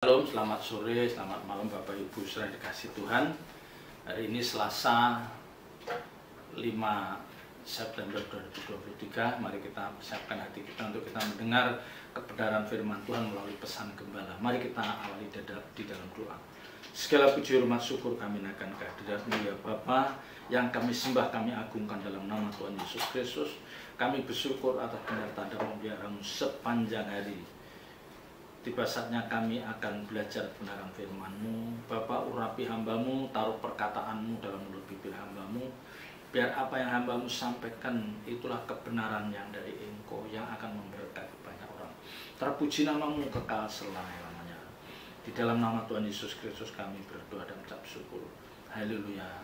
Shalom, selamat sore, selamat malam Bapak Ibu saudara dikasih Tuhan. Hari ini Selasa 5 September 2023. Mari kita persiapkan hati kita untuk kita mendengar kebenaran firman Tuhan melalui pesan gembala. Mari kita awali di dalam doa. Segala puji hormat syukur kami akan kehadirat-Mu ya Bapa, yang kami sembah, kami agungkan dalam nama Tuhan Yesus Kristus. Kami bersyukur atas benar tanda pemeliharaan-Mu sepanjang hari. Tiba saatnya kami akan belajar kebenaran firman-Mu. Bapa, urapi hamba-Mu, taruh perkataan-Mu dalam mulut bibir hamba-Mu. Biar apa yang hamba-Mu sampaikan itulah kebenaran yang dari Engkau yang akan memberkati banyak orang. Terpuji nama-Mu kekal selama-lamanya. Di dalam nama Tuhan Yesus Kristus kami berdoa dan mengucap syukur. Haleluya.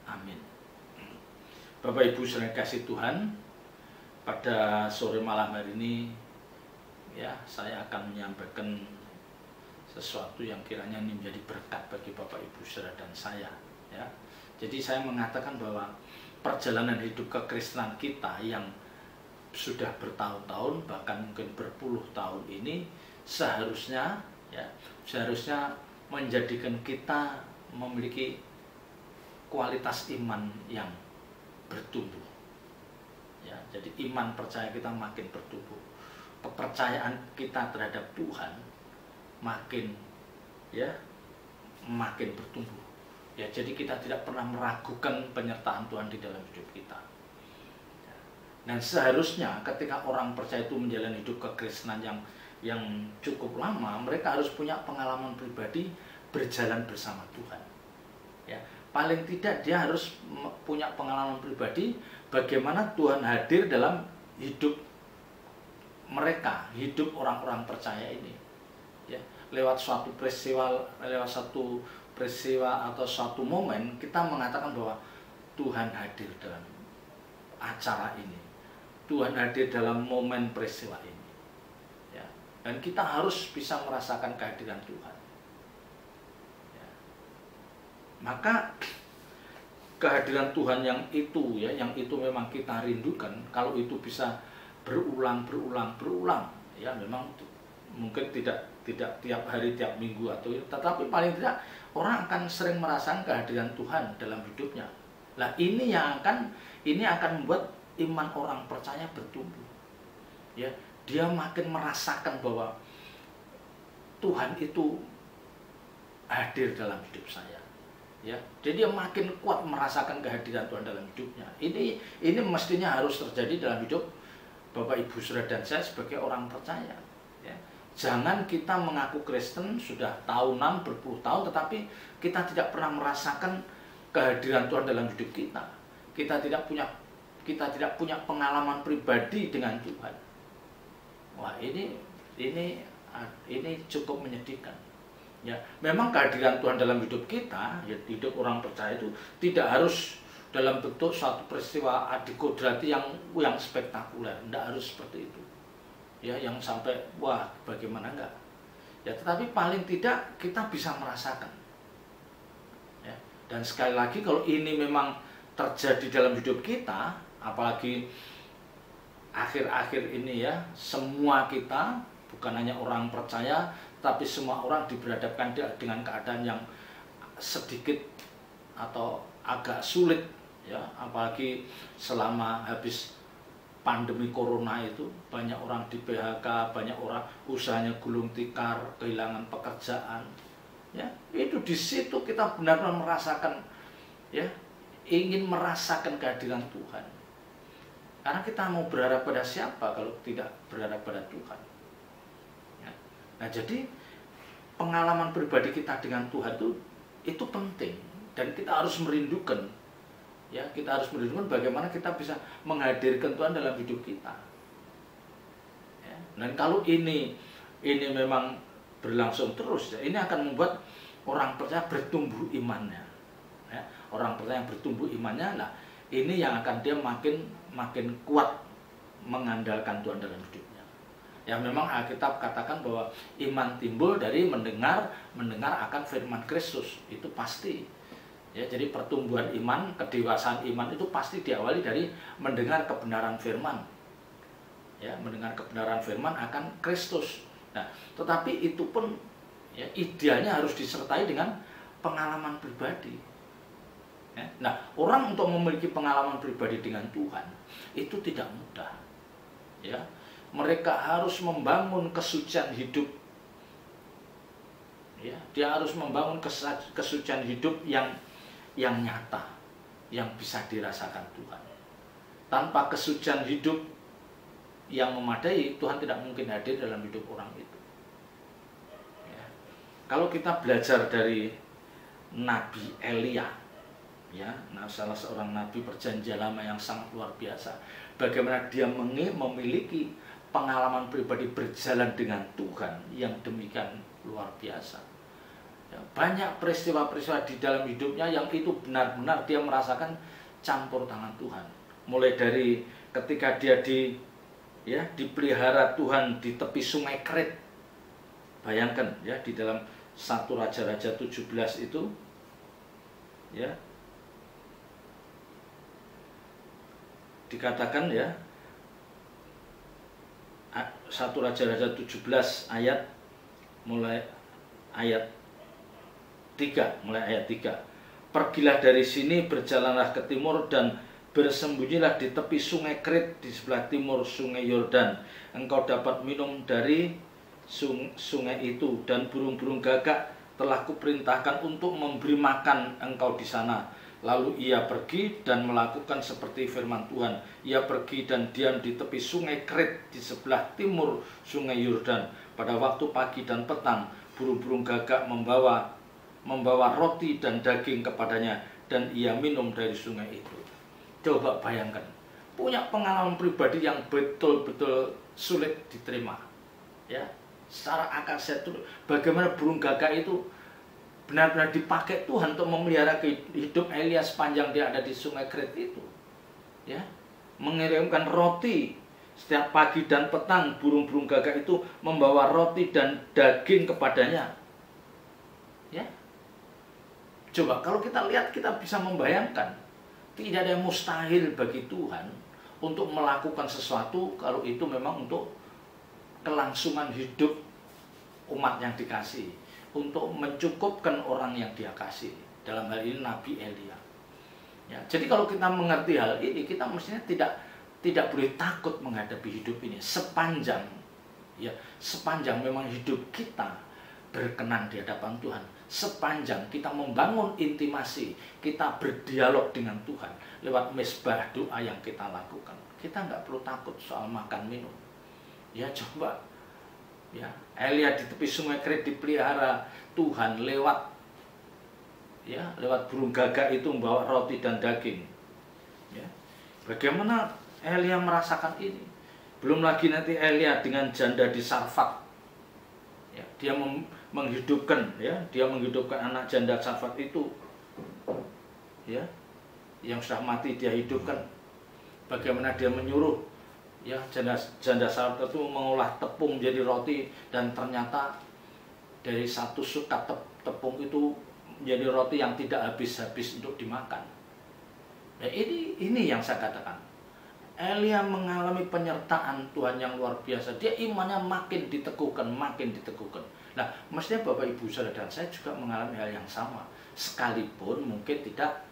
Amin. Bapak Ibu saudara kasih Tuhan, pada sore malam hari ini ya, saya akan menyampaikan sesuatu yang kiranya ini menjadi berkat bagi Bapak Ibu saudara dan saya ya. Jadi saya mengatakan bahwa perjalanan hidup kekristenan kita yang sudah bertahun-tahun bahkan mungkin berpuluh tahun ini seharusnya menjadikan kita memiliki kualitas iman yang bertumbuh. Ya, jadi iman percaya kita makin bertumbuh. Kepercayaan kita terhadap Tuhan makin bertumbuh ya. Jadi kita tidak pernah meragukan penyertaan Tuhan di dalam hidup kita. Dan seharusnya ketika orang percaya itu menjalani hidup kekristenan yang cukup lama, mereka harus punya pengalaman pribadi berjalan bersama Tuhan ya. Paling tidak dia harus punya pengalaman pribadi bagaimana Tuhan hadir dalam hidup mereka, hidup orang-orang percaya ini ya. Lewat suatu peristiwa atau suatu momen kita mengatakan bahwa Tuhan hadir dalam acara ini, Tuhan hadir dalam momen peristiwa ini ya. Dan kita harus bisa merasakan kehadiran Tuhan ya. Maka kehadiran Tuhan yang itu memang kita rindukan. Kalau itu bisa berulang ya, memang mungkin tidak tiap hari, tiap minggu tetapi paling tidak orang akan sering merasakan kehadiran Tuhan dalam hidupnya. Nah, ini akan membuat iman orang percaya bertumbuh ya. Dia makin merasakan bahwa Tuhan itu hadir dalam hidup saya ya. Jadi dia makin kuat merasakan kehadiran Tuhan dalam hidupnya. Ini mestinya harus terjadi dalam hidup Bapak Ibu saudara dan saya sebagai orang percaya ya. Jangan kita mengaku Kristen sudah tahunan, berpuluh tahun, tetapi kita tidak pernah merasakan kehadiran Tuhan dalam hidup kita. Kita tidak punya pengalaman pribadi dengan Tuhan. Wah, ini cukup menyedihkan ya. Memang kehadiran Tuhan dalam hidup kita ya, hidup orang percaya itu tidak harus dalam bentuk suatu peristiwa adikodrati yang spektakuler, tidak harus seperti itu ya, yang sampai wah bagaimana enggak ya. Tetapi paling tidak kita bisa merasakan ya. Dan sekali lagi kalau ini memang terjadi dalam hidup kita, apalagi akhir-akhir ini ya, semua kita bukan hanya orang percaya tapi semua orang diberhadapkan dengan keadaan yang sedikit atau agak sulit ya, apalagi selama habis pandemi corona itu banyak orang di PHK, banyak orang usahanya gulung tikar, kehilangan pekerjaan ya. Itu di situ kita benar-benar merasakan ya, ingin merasakan kehadiran Tuhan. Karena kita mau berharap pada siapa kalau tidak berharap pada Tuhan ya. Nah, jadi pengalaman pribadi kita dengan Tuhan itu penting dan kita harus merindukan ya. Kita harus merindukan bagaimana kita bisa menghadirkan Tuhan dalam hidup kita ya. Dan kalau ini memang berlangsung terus ya, ini akan membuat orang percaya bertumbuh imannya ya. Orang percaya yang bertumbuh imannya, nah ini yang akan dia makin kuat mengandalkan Tuhan dalam hidupnya ya. Memang Alkitab katakan bahwa iman timbul dari mendengar akan firman Kristus, itu pasti ya. Jadi pertumbuhan iman, kedewasaan iman itu pasti diawali dari mendengar kebenaran firman ya, mendengar kebenaran firman akan Kristus. Nah, tetapi itu pun Ya, idealnya harus disertai dengan pengalaman pribadi. Ya. Nah, orang untuk memiliki pengalaman pribadi dengan Tuhan itu tidak mudah. Ya, mereka harus membangun kesucian hidup. Ya, dia harus membangun kesucian hidup yang nyata, yang bisa dirasakan Tuhan. Tanpa kesucian hidup yang memadai, Tuhan tidak mungkin hadir dalam hidup orang itu. Ya. Kalau kita belajar dari Nabi Elia, ya, salah seorang nabi perjanjian lama yang sangat luar biasa, bagaimana dia memiliki pengalaman pribadi berjalan dengan Tuhan yang demikian luar biasa. Ya, banyak peristiwa-peristiwa di dalam hidupnya yang itu benar-benar dia merasakan campur tangan Tuhan. Mulai dari ketika dia dipelihara Tuhan di tepi sungai Krit. Bayangkan ya, di dalam 1 Raja-Raja 17 itu, ya, dikatakan ya, 1 Raja-Raja 17 mulai ayat 3. Pergilah dari sini, berjalanlah ke timur dan bersembunyilah di tepi sungai Krit di sebelah timur sungai Yordan. Engkau dapat minum dari sungai itu, dan burung-burung gagak telah kuperintahkan untuk memberi makan engkau di sana. Lalu ia pergi dan melakukan seperti firman Tuhan. Ia pergi dan diam di tepi sungai Krit di sebelah timur sungai Yordan. Pada waktu pagi dan petang, burung-burung gagak membawa roti dan daging kepadanya, dan ia minum dari sungai itu. Coba bayangkan, punya pengalaman pribadi yang betul-betul sulit diterima. Ya, secara akal sehat, bagaimana burung gagak itu benar-benar dipakai Tuhan untuk memelihara hidup Elia sepanjang dia ada di sungai Krit itu. Ya, mengirimkan roti setiap pagi dan petang, burung-burung gagak itu membawa roti dan daging kepadanya. Ya, coba kalau kita lihat, kita bisa membayangkan, tidak ada yang mustahil bagi Tuhan untuk melakukan sesuatu kalau itu memang untuk kelangsungan hidup umat yang dikasih, untuk mencukupkan orang yang dia kasih, dalam hal ini Nabi Elia. Ya, jadi kalau kita mengerti hal ini, kita mestinya tidak boleh takut menghadapi hidup ini sepanjang memang hidup kita berkenan di hadapan Tuhan, sepanjang kita membangun intimasi, kita berdialog dengan Tuhan lewat mezbah doa yang kita lakukan. Kita nggak perlu takut soal makan minum. Ya, coba ya, Elia di tepi sungai Krit dipelihara Tuhan lewat burung gagak itu membawa roti dan daging. Ya, bagaimana Elia merasakan ini? Belum lagi nanti Elia dengan janda di Sarfat. Ya, dia menghidupkan anak janda Sarfat itu, ya, yang sudah mati dia hidupkan. Bagaimana dia menyuruh ya janda Sarfat itu mengolah tepung menjadi roti, dan ternyata dari satu sukat tepung itu menjadi roti yang tidak habis-habis untuk dimakan. Nah, ini yang saya katakan. Elia mengalami penyertaan Tuhan yang luar biasa. Dia imannya makin diteguhkan. Nah, mestinya Bapak Ibu Saudara dan saya juga mengalami hal yang sama. Sekalipun mungkin tidak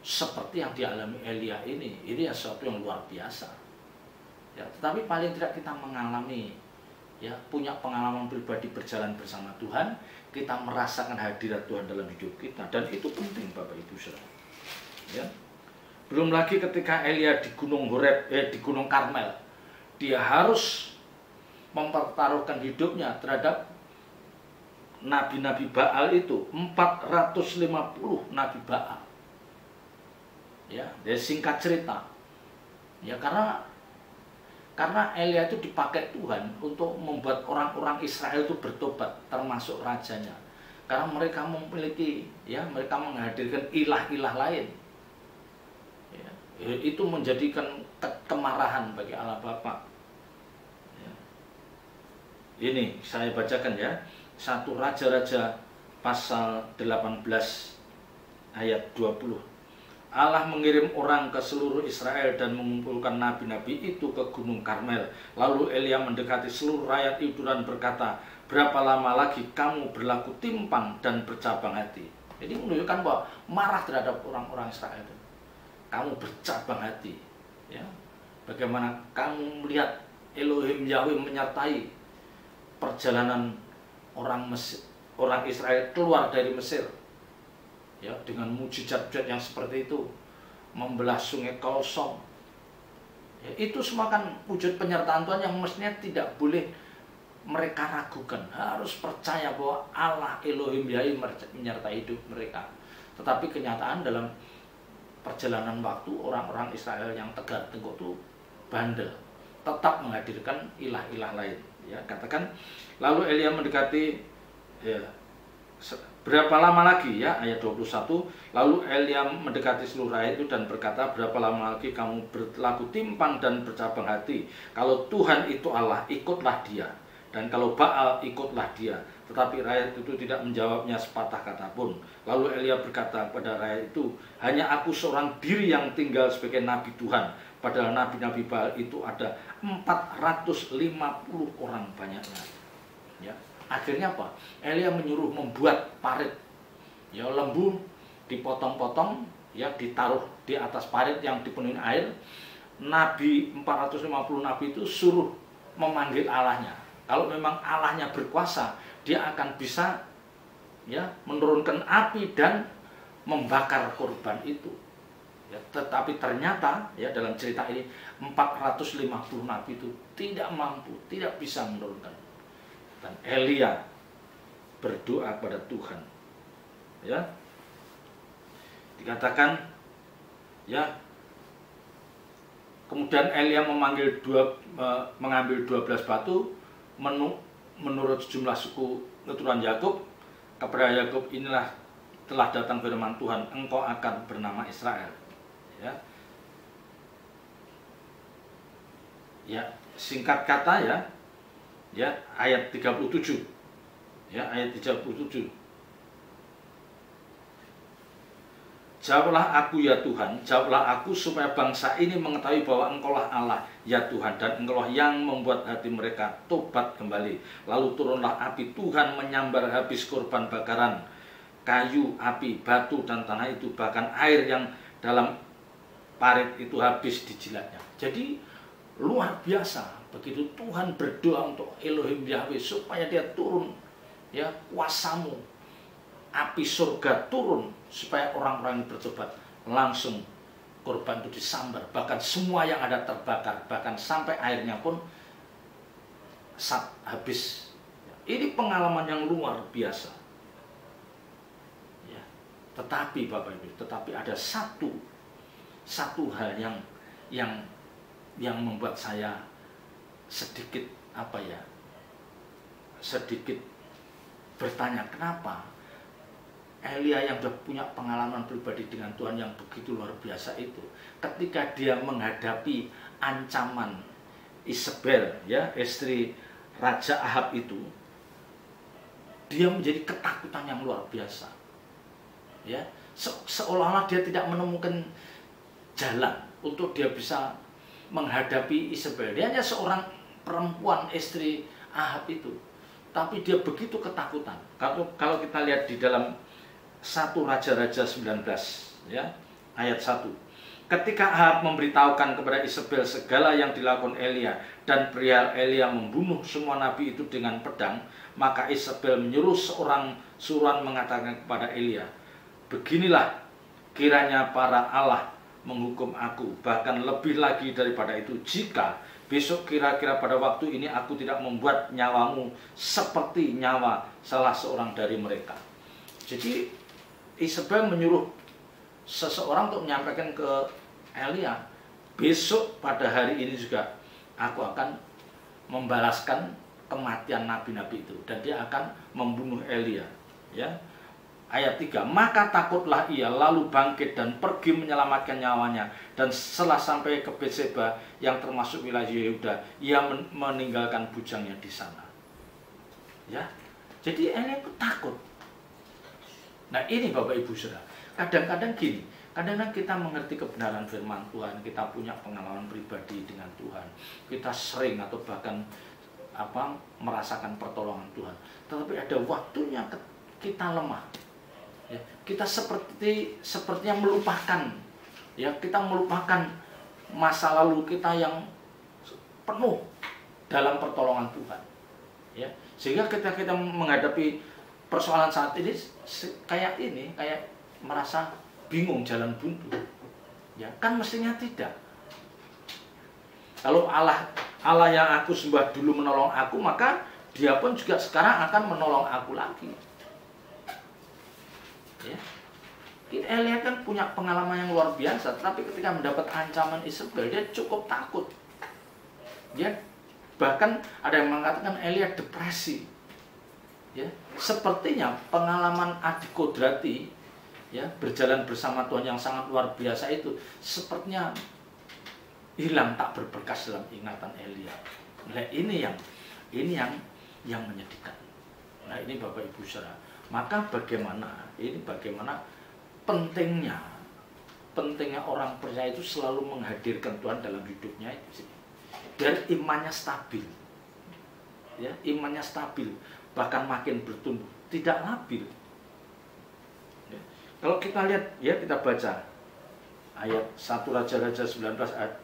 seperti yang dialami Elia ini. Ini sesuatu yang luar biasa. Ya, tetapi paling tidak kita mengalami, ya, punya pengalaman pribadi berjalan bersama Tuhan. Kita merasakan hadirat Tuhan dalam hidup kita, dan itu penting Bapak Ibu Saudara. Ya. Belum lagi ketika Elia di Gunung di Gunung Karmel, dia harus mempertaruhkan hidupnya terhadap nabi-nabi Baal itu, 450 nabi Baal. Ya, dari singkat cerita. Ya, karena Elia itu dipakai Tuhan untuk membuat orang-orang Israel itu bertobat, termasuk rajanya. Karena mereka memiliki, ya, mereka menghadirkan ilah-ilah lain. Itu menjadikan kemarahan bagi Allah Bapa. Ya. Ini saya bacakan ya, 1 Raja-Raja pasal 18 ayat 20. Allah mengirim orang ke seluruh Israel dan mengumpulkan nabi-nabi itu ke Gunung Karmel. Lalu Elia mendekati seluruh rakyat itu dan berkata, berapa lama lagi kamu berlaku timpang dan bercabang hati. Jadi menunjukkan bahwa marah terhadap orang-orang Israel itu. Kamu bercabang hati, ya. Bagaimana kamu melihat Elohim Yahweh menyertai perjalanan orang Israel keluar dari Mesir, ya, dengan mujizat-mujizat yang seperti itu, membelah sungai Kolsom. Ya, itu semua kan wujud penyertaan Tuhan yang mestinya tidak boleh mereka ragukan, harus percaya bahwa Allah Elohim Yahweh menyertai hidup mereka. Tetapi kenyataan dalam perjalanan waktu, orang-orang Israel yang tegar tengkuk itu bandel, tetap menghadirkan ilah-ilah lain. Ya, katakan, lalu Elia mendekati, ya, berapa lama lagi, ya, ayat 21, lalu Elia mendekati seluruh rakyat itu dan berkata, berapa lama lagi kamu berlaku timpang dan bercabang hati? Kalau Tuhan itu Allah, ikutlah dia. Dan kalau Baal, ikutlah dia. Tetapi rakyat itu tidak menjawabnya sepatah kata pun. Lalu Elia berkata kepada rakyat itu, hanya aku seorang diri yang tinggal sebagai nabi Tuhan. Padahal nabi-nabi Baal itu ada 450 orang banyaknya. Ya. Akhirnya apa? Elia menyuruh membuat parit. Ya, lembu dipotong-potong, ya, ditaruh di atas parit yang dipenuhi air. 450 nabi itu suruh memanggil Allahnya. Kalau memang Allahnya berkuasa, dia akan bisa, ya, menurunkan api dan membakar korban itu. Ya, tetapi ternyata, ya, dalam cerita ini 450 nabi itu tidak mampu, tidak bisa menurunkan. Dan Elia berdoa kepada Tuhan. Ya. Dikatakan, ya, kemudian Elia mengambil 12 batu menurut jumlah suku keturunan Yakub. Kepada Yakub inilah telah datang firman Tuhan, engkau akan bernama Israel. Ya. Ya, singkat kata, ya. Ya, ayat 37. Ya, ayat 37. Jawablah aku ya Tuhan, jawablah aku supaya bangsa ini mengetahui bahwa engkaulah Allah ya Tuhan, dan engkaulah yang membuat hati mereka tobat kembali. Lalu turunlah api Tuhan menyambar habis korban bakaran, kayu, api, batu, dan tanah itu, bahkan air yang dalam parit itu habis dijilatnya. Jadi luar biasa begitu Tuhan berdoa untuk Elohim Yahweh supaya dia turun, ya, kuasamu, api surga turun supaya orang-orang bertobat. Langsung korban itu disambar, bahkan semua yang ada terbakar, bahkan sampai airnya pun habis. Ini pengalaman yang luar biasa. Ya. Tetapi Bapak Ibu, tetapi ada satu hal yang membuat saya sedikit sedikit bertanya, kenapa Elia yang sudah punya pengalaman pribadi dengan Tuhan yang begitu luar biasa itu, ketika dia menghadapi ancaman Isabel, ya, istri Raja Ahab itu, dia menjadi ketakutan yang luar biasa. Ya, seolah-olah dia tidak menemukan jalan untuk dia bisa menghadapi Isabel. Dia hanya seorang perempuan istri Ahab itu, tapi dia begitu ketakutan. Kalau kita lihat di dalam 1 Raja-Raja 19, ya, ayat 1. Ketika Ahab memberitahukan kepada Isabel segala yang dilakukan Elia dan perihal Elia membunuh semua nabi itu dengan pedang, maka Isabel menyuruh seorang suruhan mengatakan kepada Elia, beginilah kiranya para Allah menghukum aku, bahkan lebih lagi daripada itu, jika besok kira-kira pada waktu ini aku tidak membuat nyawamu seperti nyawa salah seorang dari mereka. Jadi Isabel menyuruh seseorang untuk menyampaikan ke Elia, besok pada hari ini juga aku akan membalaskan kematian nabi-nabi itu, dan dia akan membunuh Elia. Ya. Ayat 3, maka takutlah ia lalu bangkit dan pergi menyelamatkan nyawanya, dan setelah sampai ke Betseba yang termasuk wilayah Yehuda, ia meninggalkan bujangnya di sana. Ya, jadi Elia itu takut. Nah ini Bapak Ibu Saudara, kadang-kadang gini, kadang-kadang kita mengerti kebenaran firman Tuhan, kita punya pengalaman pribadi dengan Tuhan, kita sering atau bahkan merasakan pertolongan Tuhan. Tetapi ada waktunya kita lemah. Ya, kita sepertinya melupakan, ya, kita melupakan masa lalu kita yang penuh dalam pertolongan Tuhan. Ya, sehingga kita menghadapi persoalan saat ini kayak merasa bingung, jalan buntu. Ya, kan mestinya tidak. Kalau Allah yang aku sembah dulu menolong aku, maka Dia pun juga sekarang akan menolong aku lagi. Ya. Elia kan punya pengalaman yang luar biasa, tapi ketika mendapat ancaman Isabel, dia cukup takut. Dia bahkan ada yang mengatakan Elia depresi. Ya, sepertinya pengalaman Adik Kodrati, ya, berjalan bersama Tuhan yang sangat luar biasa itu sepertinya hilang tak berbekas dalam ingatan Elia. Nah, ini yang menyedihkan. Nah, ini Bapak Ibu Saudara. Maka bagaimana pentingnya orang percaya itu selalu menghadirkan Tuhan dalam hidupnya itu, dan imannya stabil. Ya, imannya stabil, bahkan makin bertumbuh, tidak labil. Ya. Kalau kita lihat, ya, kita baca ayat 1 Raja-Raja 19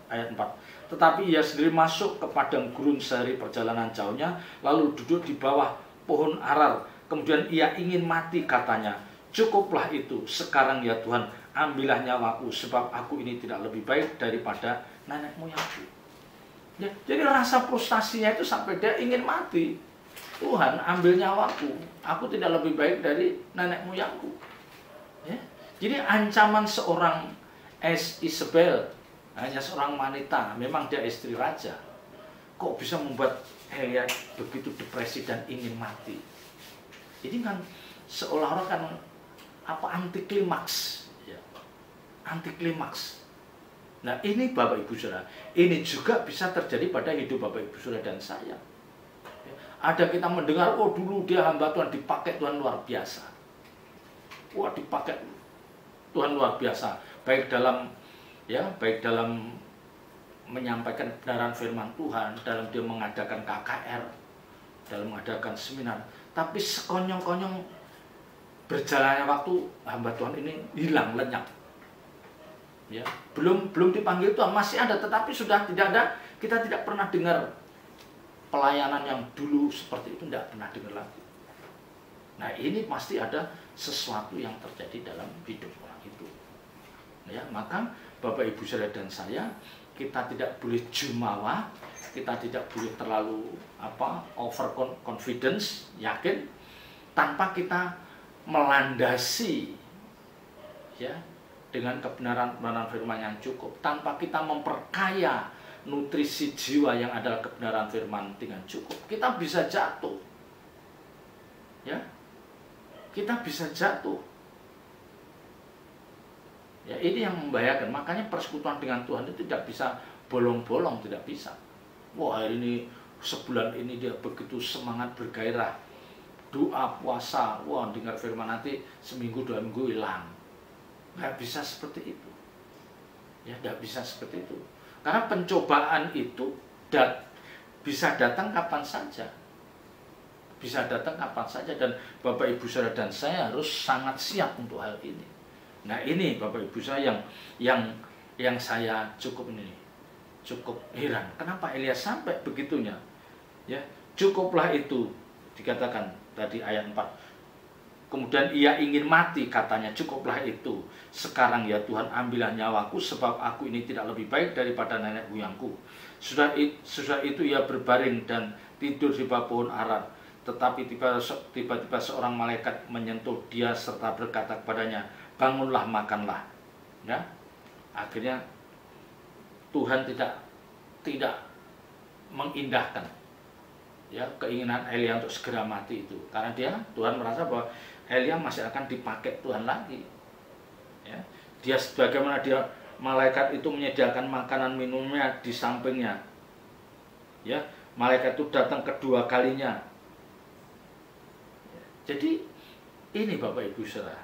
ayat 4. Tetapi ia sendiri masuk ke padang gurun sehari perjalanan jauhnya, lalu duduk di bawah pohon arar. Kemudian ia ingin mati, katanya, cukuplah itu, sekarang ya Tuhan, ambillah nyawaku, sebab aku ini tidak lebih baik daripada nenek moyangku. Ya, jadi rasa frustasinya itu sampai dia ingin mati. Tuhan, ambil nyawaku, aku tidak lebih baik dari nenek moyangku. Ya, jadi ancaman seorang Isabel, hanya seorang wanita, memang dia istri raja, kok bisa membuat Elia begitu depresi dan ingin mati. Ini kan seolah-olah kan anti klimaks, ya. Anti klimaks. Nah, ini Bapak Ibu Saudara, ini juga bisa terjadi pada hidup Bapak Ibu Saudara dan saya. Ya. Ada kita mendengar, oh dulu dia hamba Tuhan, dipakai Tuhan luar biasa. Wah, dipakai Tuhan luar biasa, baik dalam menyampaikan kebenaran firman Tuhan, dalam dia mengadakan KKR, dalam mengadakan seminar. Tapi sekonyong-konyong berjalannya waktu, hamba Tuhan ini hilang, lenyap. Ya, belum dipanggil Tuhan, masih ada, tetapi sudah tidak ada. Kita tidak pernah dengar pelayanan yang dulu seperti itu, tidak pernah dengar lagi. Nah, ini pasti ada sesuatu yang terjadi dalam hidup orang itu. Ya, maka Bapak Ibu Saudara dan saya, kita tidak boleh jumawa, kita tidak boleh terlalu over confidence, yakin, tanpa kita melandasi, ya, dengan kebenaran firman yang cukup, tanpa kita memperkaya nutrisi jiwa yang adalah kebenaran firman dengan cukup, kita bisa jatuh. Ya. Kita bisa jatuh. Ya, ini yang membahayakan. Makanya persekutuan dengan Tuhan itu tidak bisa bolong-bolong, tidak bisa. Wah, hari ini sebulan ini dia begitu semangat bergairah, doa, puasa, wah, dengar firman, nanti seminggu 2 minggu hilang. Nggak bisa seperti itu. Ya, nggak bisa seperti itu. Karena pencobaan itu bisa datang kapan saja. Bisa datang kapan saja, dan Bapak Ibu Saudara dan saya harus sangat siap untuk hal ini. Nah, ini Bapak Ibu saya yang saya cukup heran. Kenapa Elia sampai begitunya? Ya, cukuplah itu, dikatakan tadi ayat 4. Kemudian ia ingin mati, katanya, cukuplah itu. Sekarang ya Tuhan, ambillah nyawaku, sebab aku ini tidak lebih baik daripada nenek moyangku. Sudah itu ia berbaring dan tidur di bawah pohon arar. Tetapi tiba-tiba seorang malaikat menyentuh dia serta berkata kepadanya, bangunlah, makanlah. Ya, akhirnya Tuhan tidak mengindahkan, ya, keinginan Elia untuk segera mati itu, karena Tuhan merasa bahwa Elia masih akan dipakai Tuhan lagi. Ya, dia sebagaimana malaikat itu menyediakan makanan minumnya di sampingnya. Ya, malaikat itu datang kedua kalinya. Jadi ini Bapak Ibu Saudara,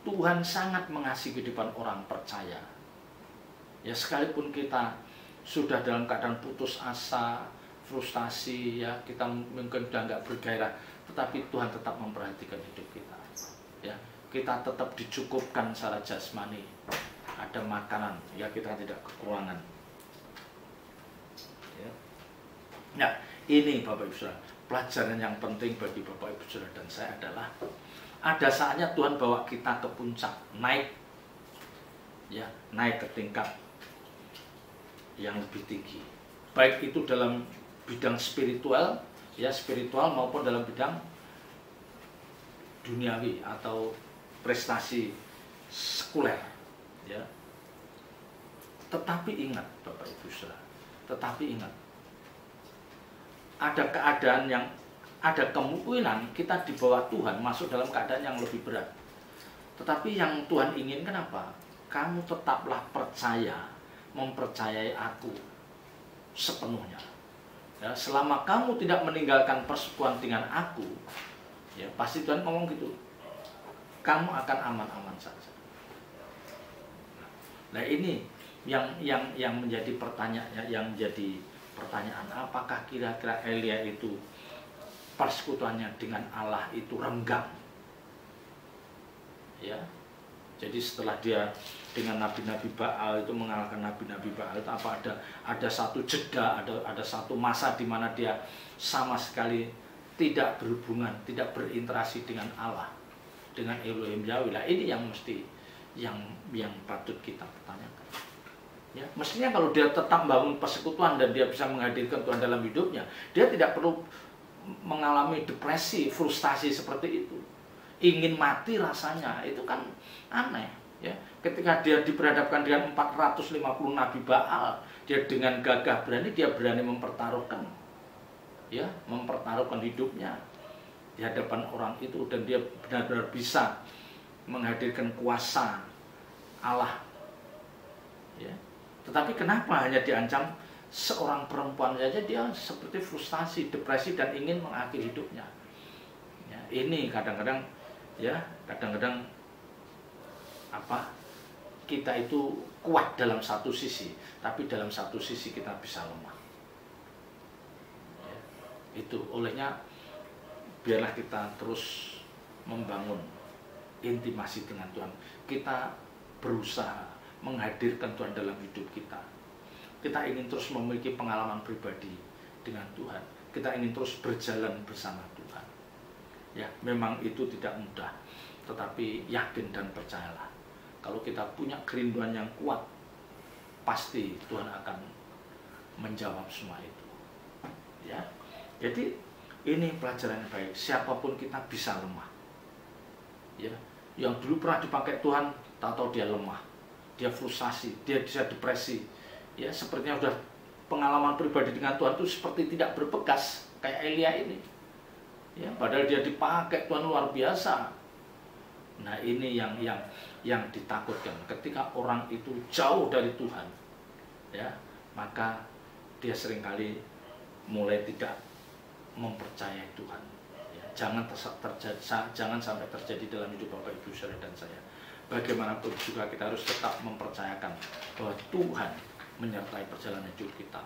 Tuhan sangat mengasihi kehidupan orang percaya. Ya, sekalipun kita sudah dalam keadaan putus asa, frustasi, ya kita mungkin udah nggak bergairah, tetapi Tuhan tetap memperhatikan hidup kita. Ya, kita tetap dicukupkan secara jasmani, ada makanan, ya kita tidak kekurangan. Ya. Nah, ini Bapak Ibu Saudara, pelajaran yang penting bagi Bapak Ibu Saudara dan saya adalah ada saatnya Tuhan bawa kita ke puncak, naik, ya, naik ke tingkat yang lebih tinggi. Baik itu dalam bidang spiritual, ya spiritual, maupun dalam bidang duniawi atau prestasi sekuler, ya. Tetapi ingat Bapak Ibu Saudara, tetapi ingat, ada keadaan yang, ada kemungkinan kita di bawah Tuhan masuk dalam keadaan yang lebih berat. Tetapi yang Tuhan inginkan apa? Kamu tetaplah percaya, mempercayai aku sepenuhnya. Ya, selama kamu tidak meninggalkan persekutuan dengan aku, ya pasti Tuhan ngomong gitu, kamu akan aman-aman saja. Nah ini yang menjadi pertanyaan, yang menjadi pertanyaan, apakah kira-kira Elia itu persekutuannya dengan Allah itu renggang? Ya, jadi setelah dia dengan nabi-nabi Baal itu mengalahkan nabi-nabi Baal itu, apa ada satu jeda, ada satu masa di mana dia sama sekali tidak berhubungan, tidak berinteraksi dengan Allah, dengan Elohim Yahweh. Nah, ini yang mesti yang patut kita pertanyakan. Ya, mestinya kalau dia tetap membangun persekutuan dan dia bisa menghadirkan Tuhan dalam hidupnya, dia tidak perlu mengalami depresi, frustasi seperti itu. Ingin mati rasanya, itu kan aneh. Ya, ketika dia diperhadapkan dengan 450 nabi Baal, dia dengan gagah berani, dia berani mempertaruhkan, ya, mempertaruhkan hidupnya di hadapan orang itu, dan dia benar-benar bisa menghadirkan kuasa Allah. Ya, tetapi kenapa hanya diancam seorang perempuan saja, dia seperti frustasi, depresi, dan ingin mengakhiri hidupnya. Ya, ini kadang-kadang, ya kadang-kadang apa, kita itu kuat dalam satu sisi, tapi dalam satu sisi kita bisa lemah. Ya, itu olehnya biarlah kita terus membangun intimasi dengan Tuhan. Kita berusaha menghadirkan Tuhan dalam hidup kita. Kita ingin terus memiliki pengalaman pribadi dengan Tuhan. Kita ingin terus berjalan bersama Tuhan. Ya, memang itu tidak mudah, tetapi yakin dan percayalah, kalau kita punya kerinduan yang kuat, pasti Tuhan akan menjawab semua itu. Ya, jadi ini pelajaran yang baik. Siapapun kita bisa lemah. Ya, yang dulu pernah dipakai Tuhan, tahu-tahu dia lemah, dia frustasi, dia bisa depresi. Ya, sepertinya sudah pengalaman pribadi dengan Tuhan itu seperti tidak berbekas kayak Elia ini. Ya, padahal dia dipakai Tuhan luar biasa. Nah, ini yang ditakutkan ketika orang itu jauh dari Tuhan. Ya, maka dia seringkali mulai tidak mempercayai Tuhan. Ya, jangan sampai terjadi dalam hidup Bapak Ibu Saudara dan saya. Bagaimanapun juga kita harus tetap mempercayakan bahwa Tuhan menyertai perjalanan hidup kita.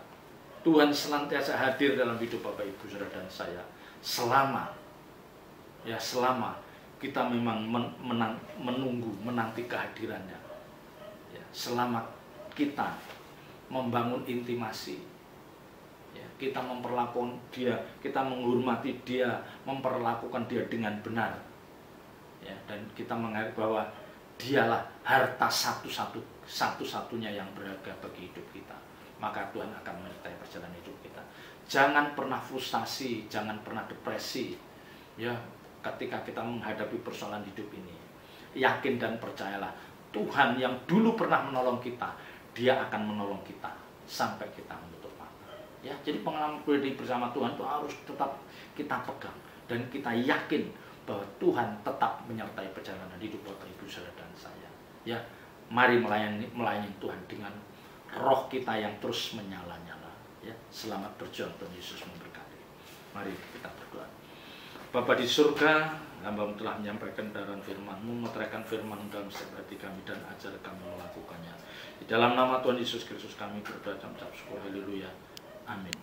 Tuhan senantiasa hadir dalam hidup Bapak Ibu Saudara dan saya selama kita memang menanti kehadirannya. Ya, selama kita membangun intimasi, ya, kita memperlakukan dia, kita menghormati dia, memperlakukan dia dengan benar. Ya, dan kita mengerti bahwa dialah harta satu-satunya yang berharga bagi hidup kita, maka Tuhan akan menyertai perjalanan hidup kita. Jangan pernah frustasi, jangan pernah depresi, ya, ketika kita menghadapi persoalan hidup ini. Yakin dan percayalah, Tuhan yang dulu pernah menolong kita, Dia akan menolong kita sampai kita menutup mata. Ya, jadi pengalaman pribadi bersama Tuhan itu harus tetap kita pegang, dan kita yakin bahwa Tuhan tetap menyertai perjalanan hidup Bapak Ibu Saudara dan saya. Ya, mari melayani Tuhan dengan roh kita yang terus menyala-nyala. Ya, selamat berjuang, Tuhan Yesus memberkati. Mari kita berdoa. Bapa di surga, hamba-Mu telah menyampaikan dalam firman-Mu, meteraikan firman dalam setiap hati kami, dan ajar kami melakukannya. Di dalam nama Tuhan Yesus Kristus kami berdoa, ucap syukur, haleluya, amin.